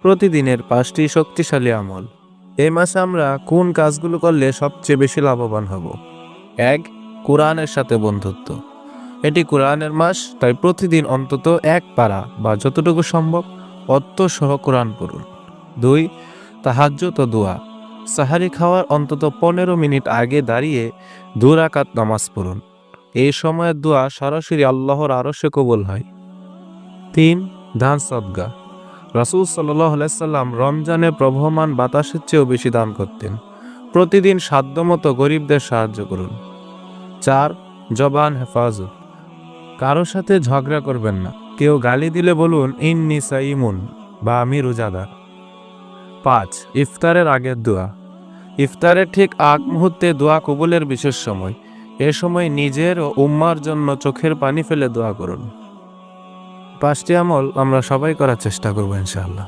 প্রতিদিনের 5টি শক্তিশালী আমল। এই মাসে আমরা কোন কাজগুলো করলে সবচেয়ে বেশি লাভবান হব? 1. কোরআনের সাথে বন্ধুত্ব। এটি কোরআনের মাস, তাই প্রতিদিন অন্তত 1 পারা বা যতটুকু সম্ভব অর্থ সহ কোরআন পড়ুন। 2. তাহাজ্জুদ ও দোয়া। সাহারি খাওয়ার অন্তত 15 মিনিট আগে দাঁড়িয়ে 2 রাকাত নামাজ পড়ুন। এই সময়ের দোয়া সরাসরি আল্লাহর আরশে কবুল হয়। 3. দান সদকা। রাসূল সাল্লাল্লাহু আলাইহি সাল্লাম রমজানে প্রবহমান বাতাসের চেয়েও বেশি দান করতেন। প্রতিদিন সাধ্যমতো গরিবদের সাহায্য করুন। 4. জবান হেফাজত। কারো সাথে ঝগড়া করবেন না। কেউ গালি দিলে বলুন ইন্নী সাইমুন বা আমি রোজাদার। 5. ইফতারের আগের দোয়া। ইফতারের ঠিক আগ মুহূর্তে দোয়া কবুলের বিশেষ সময়। এ সময় নিজের ও উম্মার জন্য চোখের পানি ফেলে দোয়া করুন। 5টি আমল আমরা সবাই করার চেষ্টা করব ইনশাআল্লাহ।